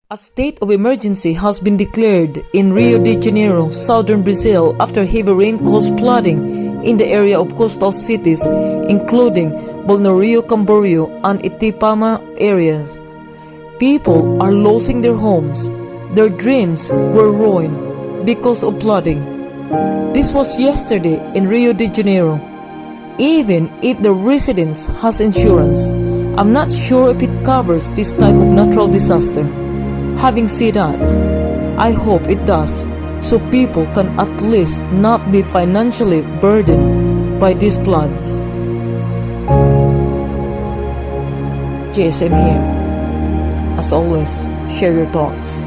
A state of emergency has been declared in Rio de Janeiro, southern Brazil, after heavy rain caused flooding in the area of coastal cities, including Balneário Camboriú and Itapema areas. People are losing their homes. Their dreams were ruined because of flooding. This was yesterday in Rio de Janeiro. Even if the residence has insurance, I'm not sure if it covers this type of natural disaster. Having said that, I hope it does, so people can at least not be financially burdened by these floods. JSM here. As always, share your thoughts.